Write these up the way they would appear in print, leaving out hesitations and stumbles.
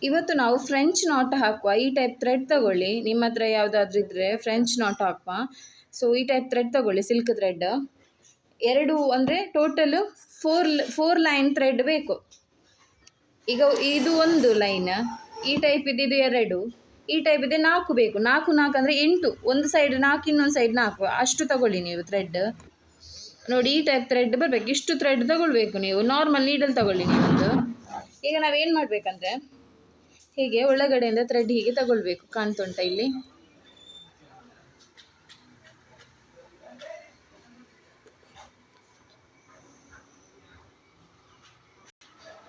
ಇವತ್ತು ನಾವು French not ಹಾಕುವ. ಈ ಟೈಪ್ ಥ್ರೆಡ್ ತಗೊಳ್ಳಿ, ನಿಮ್ಮ ಹತ್ರ ಯಾವುದಾದ್ರೂ ಇದ್ದರೆ ಫ್ರೆಂಚ್ ನಾಟ್ ಹಾಕುವ. ಸೊ ಈ ಟೈಪ್ ಥ್ರೆಡ್ ತಗೊಳ್ಳಿ, ಸಿಲ್ಕ್ ಥ್ರೆಡ್. ಎರಡು ಅಂದರೆ ಟೋಟಲು ಫೋರ್ ಲೈನ್ ಥ್ರೆಡ್ ಬೇಕು. ಈಗ ಇದು ಒಂದು ಲೈನ್, ಈ ಟೈಪ್ ಇದ್ದಿದ್ದು ಎರಡು, ಈ ಟೈಪ್ ಇದೆ ನಾಲ್ಕು ಬೇಕು. ನಾಲ್ಕು ಅಂದರೆ 8, ಒಂದು ಸೈಡ್ 4, ಇನ್ನೊಂದು ಸೈಡ್ 4, ಅಷ್ಟು ತಗೊಳ್ಳಿ ನೀವು ಥ್ರೆಡ್. ನೋಡಿ ಈ ಟೈಪ್ ಥ್ರೆಡ್ ಬರಬೇಕು. ಇಷ್ಟು ಥ್ರೆಡ್ ತಗೊಳ್ಬೇಕು ನೀವು. ನಾರ್ಮಲ್ ನೀಡಲ್ ತಗೊಳ್ಳಿ ನೀವೊಂದು. ಈಗ ನಾವೇನು ಮಾಡಬೇಕಂದ್ರೆ, ಹೀಗೆ ಒಳಗಡೆಯಿಂದ ಥ್ರೆಡ್ ಹೀಗೆ ತಗೊಳ್ಬೇಕು. ಕಾಣ್ತುಂಟ ಇಲ್ಲಿ?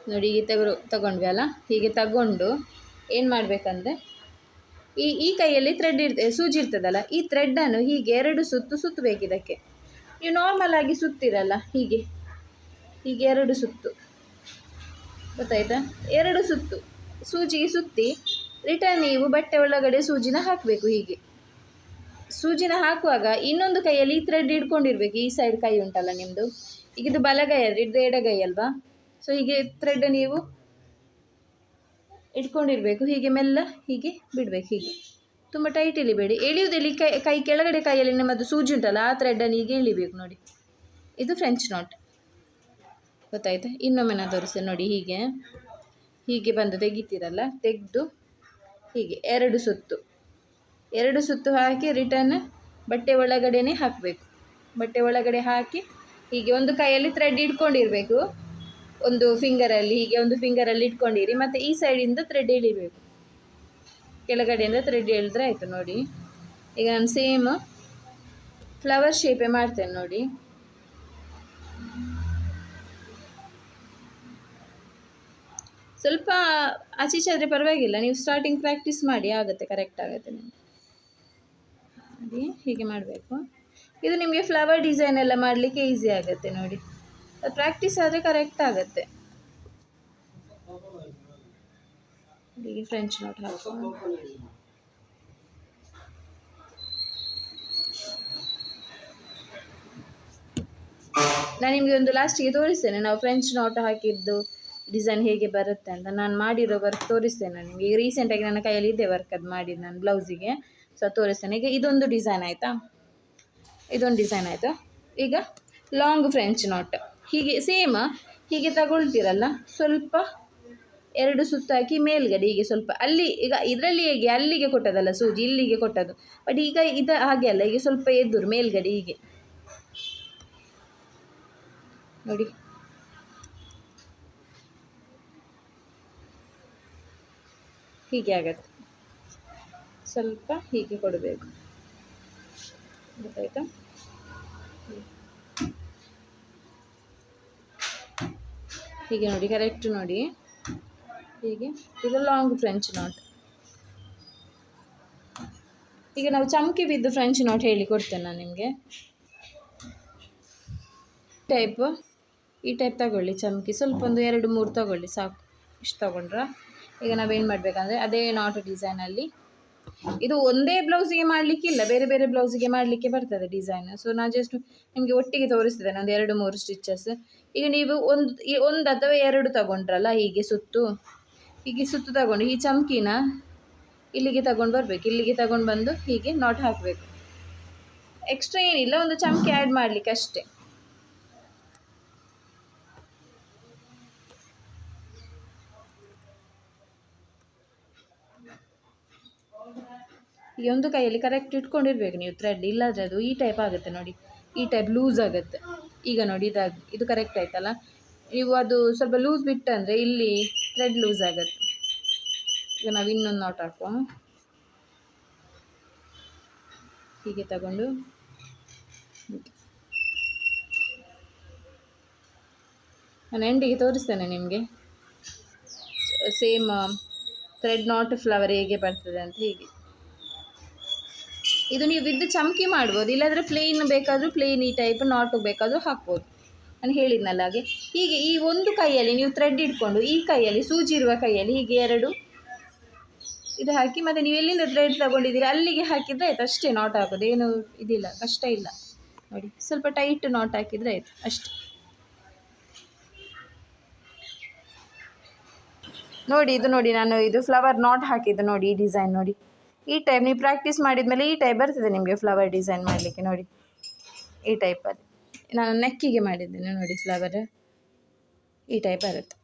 ನೋಡಿ ಹೀಗೆ ತಗೊಂಡ್ವಿ ಅಲ್ಲ. ಹೀಗೆ ತಗೊಂಡು ಏನು ಮಾಡಬೇಕಂದ್ರೆ, ಈ ಕೈಯಲ್ಲಿ ಥ್ರೆಡ್ ಸೂಜಿ ಇರ್ತದಲ್ಲ, ಈ ಥ್ರೆಡ್ಡನ್ನು ಹೀಗೆ 2 ಸುತ್ತಬೇಕು. ಇದಕ್ಕೆ ನೀವು ನಾರ್ಮಲ್ ಆಗಿ ಸುತ್ತಿರಲ್ಲ, ಹೀಗೆ 2 ಸುತ್ತು, ಗೊತ್ತಾಯ್ತಾ? 2 ಸುತ್ತು ಸೂಜಿಗೆ ಸುತ್ತಿ ರಿಟರ್ನ್ ನೀವು ಬಟ್ಟೆ ಒಳಗಡೆ ಸೂಜಿನ ಹಾಕಬೇಕು. ಹೀಗೆ ಸೂಜಿನ ಹಾಕುವಾಗ ಇನ್ನೊಂದು ಕೈಯಲ್ಲಿ ಈ ಥ್ರೆಡ್ ಇಟ್ಕೊಂಡಿರ್ಬೇಕು. ಈ ಸೈಡ್ ಕೈ ಉಂಟಲ್ಲ ನಿಮ್ಮದು, ಈಗ ಇದು ಬಲಗೈ ಆದರೆ ಇದು ಎಡಗೈ ಅಲ್ವಾ? ಸೊ ಹೀಗೆ ಥ್ರೆಡ್ ನೀವು ಇಟ್ಕೊಂಡಿರಬೇಕು. ಹೀಗೆ ಮೆಲ್ಲ ಹೀಗೆ ಬಿಡಬೇಕು. ಹೀಗೆ ತುಂಬ ಟೈಟ್ ಇಳಿಬೇಡಿ. ಎಳೆಯುವುದಲ್ಲಿ ಕೈ ಕೆಳಗಡೆ ಕೈಯಲ್ಲಿ ನಮ್ಮದು ಸೂಜಿ ಉಂಟಲ್ಲ, ಆ ಥ್ರೆಡ್ಡನ್ನು ಹೀಗೆ ಎಳಿಬೇಕು. ನೋಡಿ ಇದು ಫ್ರೆಂಚ್ ನಾಟ್, ಗೊತ್ತಾಯ್ತಾ? ಇನ್ನೊಮ್ಮೆ ನಾನು ತೋರಿಸ್ತೇನೆ ನೋಡಿ. ಹೀಗೆ ಬಂದು ತೆಗಿತೀರಲ್ಲ, ತೆಗೆದು ಹೀಗೆ 2 ಸುತ್ತು ಹಾಕಿ ರಿಟರ್ನ್ ಬಟ್ಟೆ ಒಳಗಡೆನೇ ಹಾಕಬೇಕು. ಬಟ್ಟೆ ಒಳಗಡೆ ಹಾಕಿ ಹೀಗೆ ಒಂದು ಕೈಯಲ್ಲಿ ಥ್ರೆಡ್ ಇಟ್ಕೊಂಡಿರಬೇಕು, ಒಂದು ಫಿಂಗರಲ್ಲಿ ಹೀಗೆ ಒಂದು ಫಿಂಗರಲ್ಲಿ ಇಟ್ಕೊಂಡಿರಿ. ಮತ್ತು ಈ ಸೈಡಿಂದ ಥ್ರೆಡ್ ಎಳಿಬೇಕು, ಕೆಳಗಡೆಯಿಂದ ಥ್ರೆಡ್ ಎಳೆದ್ರೆ ಆಯಿತು. ನೋಡಿ ಈಗ ನಾನು ಸೇಮ್ ಫ್ಲವರ್ ಶೇಪೇ ಮಾಡ್ತೇನೆ. ನೋಡಿ ಸ್ವಲ್ಪ ಆಚೀಚೆ ಆದರೆ ಪರವಾಗಿಲ್ಲ, ನೀವು ಸ್ಟಾರ್ಟಿಂಗ್ ಪ್ರಾಕ್ಟೀಸ್ ಮಾಡಿ, ಆಗುತ್ತೆ, ಕರೆಕ್ಟ್ ಆಗುತ್ತೆ ನಿಮಗೆ. ನೋಡಿ ಹೀಗೆ ಮಾಡಬೇಕು. ಇದು ನಿಮಗೆ ಫ್ಲವರ್ ಡಿಸೈನ್ ಎಲ್ಲ ಮಾಡಲಿಕ್ಕೆ ಈಸಿ ಆಗುತ್ತೆ. ನೋಡಿ ಪ್ರಾಕ್ಟೀಸ್ ಆದರೆ ಕರೆಕ್ಟ್ ಆಗುತ್ತೆ. ಹೀಗೆ ಫ್ರೆಂಚ್ ನಾಟ್ ಹಾಕುವ. ನಾನು ನಿಮಗೆ ಒಂದು ಲಾಸ್ಟಿಗೆ ತೋರಿಸ್ತೇನೆ, ನಾವು ಫ್ರೆಂಚ್ ನಾಟ್ ಹಾಕಿದ್ದು ಡಿಸೈನ್ ಹೇಗೆ ಬರುತ್ತೆ ಅಂತ. ನಾನು ಮಾಡಿರೋ ವರ್ಕ್ ತೋರಿಸ್ತೇನೆ ನಿಮಗೆ. ಈಗ ರೀಸೆಂಟಾಗಿ ನನ್ನ ಕೈಯಲ್ಲಿ ಇದೆ ವರ್ಕ್, ಅದು ಮಾಡಿದ್ದು ನಾನು ಬ್ಲೌಸಿಗೆ. ಸೊ ತೋರಿಸ್ತೇನೆ. ಈಗ ಇದೊಂದು ಡಿಸೈನ್ ಆಯಿತಾ? ಈಗ ಲಾಂಗ್ ಫ್ರೆಂಚ್ ನಾಟ್ ಹೀಗೆ ಸೇಮ್ ಹೀಗೆ ತಗೊಳ್ತೀರಲ್ಲ, ಸ್ವಲ್ಪ 2 ಸುತ್ತು ಹಾಕಿ ಮೇಲ್ಗಡೆ ಹೀಗೆ ಸ್ವಲ್ಪ ಈಗ ಇದರಲ್ಲಿ ಹೇಗೆ ಅಲ್ಲಿಗೆ ಕೊಟ್ಟದಲ್ಲ ಸೂಜಿ, ಇಲ್ಲಿಗೆ ಕೊಟ್ಟದ್ದು. ಬಟ್ ಈಗ ಇದು ಹಾಗೆ ಅಲ್ಲ, ಈಗ ಸ್ವಲ್ಪ ಎದುರು ಮೇಲ್ಗಡೆ ಹೀಗೆ ನೋಡಿ. ಹೀಗೆ ಆಗತ್ತೆ, ಸ್ವಲ್ಪ ಹೀಗೆ ಕೊಡಬೇಕು, ಗೊತ್ತಾಯ್ತಾ? ಹೀಗೆ ನೋಡಿ, ಕರೆಕ್ಟ್ ನೋಡಿ. ಹೀಗೆ ಇದು ಲಾಂಗ್ ಫ್ರೆಂಚ್ ನಾಟ್. ಈಗ ನಾವು ಚಮಕಿ ಬಿದ್ದು ಫ್ರೆಂಚ್ ನಾಟ್ ಹೇಳಿ ಕೊಡ್ತೇನೆ ನಾನು ನಿಮಗೆ. ಈ ಟೈಪ್ ತಗೊಳ್ಳಿ ಚಮಕಿ, ಸ್ವಲ್ಪ ಒಂದು 2-3 ತಗೊಳ್ಳಿ ಸಾಕು. ಇಷ್ಟು ತಗೊಂಡ್ರೆ ಈಗ ನಾವೇನು ಮಾಡಬೇಕಂದ್ರೆ, ಅದೇ ನಾಟ್ ಡಿಸೈನಲ್ಲಿ, ಇದು ಒಂದೇ ಬ್ಲೌಸಿಗೆ ಮಾಡಲಿಕ್ಕಿಲ್ಲ, ಬೇರೆ ಬೇರೆ ಬ್ಲೌಸಿಗೆ ಮಾಡಲಿಕ್ಕೆ ಬರ್ತದೆ ಡಿಸೈನ್. ಸೊ ನಾನು ಜಸ್ಟ್ ನಿಮಗೆ ಒಟ್ಟಿಗೆ ತೋರಿಸ್ತಿದ್ದೇನೆ, ಒಂದು 2-3 ಸ್ಟಿಚಸ್. ಈಗ ನೀವು ಒಂದು ಅಥವಾ 2 ತಗೊಂಡ್ರಲ್ಲ, ಹೀಗೆ ಸುತ್ತು ತಗೊಂಡು ಈ ಚಮಕಿನ ಇಲ್ಲಿಗೆ ತಗೊಂಡು ಬರಬೇಕು. ಇಲ್ಲಿಗೆ ತಗೊಂಡು ಬಂದು ಹೀಗೆ ನಾಟ್ ಹಾಕಬೇಕು. ಎಕ್ಸ್ಟ್ರಾ ಏನಿಲ್ಲ, ಒಂದು ಚಮಕಿ ಆ್ಯಡ್ ಮಾಡಲಿಕ್ಕೆ ಅಷ್ಟೇ. ಈ ಒಂದು ಕೈಯಲ್ಲಿ ಕರೆಕ್ಟ್ ಇಟ್ಕೊಂಡಿರ್ಬೇಕು ನೀವು ಥ್ರೆಡ್, ಇಲ್ಲಾದರೆ ಅದು ಈ ಟೈಪ್ ಆಗುತ್ತೆ. ನೋಡಿ ಈ ಟೈಪ್ ಲೂಸ್ ಆಗುತ್ತೆ. ಈಗ ನೋಡಿ ಇದು ಕರೆಕ್ಟ್ ಆಯ್ತಲ್ಲ. ನೀವು ಅದು ಸ್ವಲ್ಪ ಲೂಸ್ ಬಿಟ್ಟಂದರೆ ಇಲ್ಲಿ ಥ್ರೆಡ್ ಲೂಸ್ ಆಗುತ್ತೆ. ಈಗ ನಾವು ಇನ್ನೊಂದು ನಾಟ್ ಹಾಕುವ. ಹೀಗೆ ತಗೊಂಡು ನಾನು ಎಂಡಿಗೆ ತೋರಿಸ್ತೇನೆ ನಿಮಗೆ, ಸೇಮ್ ಥ್ರೆಡ್ ನಾಟ್ ಫ್ಲವರ್ ಹೇಗೆ ಬರ್ತದೆ ಅಂತ. ಹೀಗೆ ಇದು ನೀವು ವಿದ್ ಚಮಕಿ ಮಾಡ್ಬೋದು, ಇಲ್ಲಾಂದರೆ ಪ್ಲೇನ್ ಬೇಕಾದರೂ ಪ್ಲೇನ್ ಈ ಟೈಪ್ ನಾಟ್ ಬೇಕಾದರೂ ಹಾಕ್ಬೋದು. ನಾನು ಹೇಳಿದ್ನಲ್ಲ ಹಾಗೆ. ಹೀಗೆ ಈ ಒಂದು ಕೈಯಲ್ಲಿ ನೀವು ಥ್ರೆಡ್ ಇಟ್ಕೊಂಡು, ಈ ಕೈಯಲ್ಲಿ ಸೂಜಿ ಇರುವ ಕೈಯಲ್ಲಿ ಹೀಗೆ 2 ಇದು ಹಾಕಿ, ಮತ್ತು ನೀವು ಎಲ್ಲಿಂದ ಥ್ರೆಡ್ ತಗೊಂಡಿದ್ದೀರಿ ಅಲ್ಲಿಗೆ ಹಾಕಿದರೆ ಆಯ್ತು, ಅಷ್ಟೇ ನಾಟ್ ಹಾಕೋದು. ಏನು ಇದಿಲ್ಲ, ಕಷ್ಟ ಇಲ್ಲ. ನೋಡಿ ಸ್ವಲ್ಪ ಟೈಟ್ ನಾಟ್ ಹಾಕಿದರೆ ಆಯಿತು ಅಷ್ಟೇ. ನೋಡಿ ಇದು ನೋಡಿ, ನಾನು ಇದು ಫ್ಲವರ್ ನಾಟ್ ಹಾಕಿದ್ದು ನೋಡಿ, ಈ ಡಿಸೈನ್ ನೋಡಿ. ಈ ಟೈಪ್ ನೀವು ಪ್ರಾಕ್ಟೀಸ್ ಮಾಡಿದ್ಮೇಲೆ ಈ ಟೈಪ್ ಬರ್ತದೆ ನಿಮಗೆ ಫ್ಲವರ್ ಡಿಸೈನ್ ಮಾಡಲಿಕ್ಕೆ. ನೋಡಿ ಈ ಟೈಪಲ್ಲಿ ನಾನು ನೆಕ್ಕಿಗೆ ಮಾಡಿದ್ದೇನೆ ನೋಡಿ ಫ್ಲವರ್, ಈ ಟೈಪ್ ಬರುತ್ತೆ.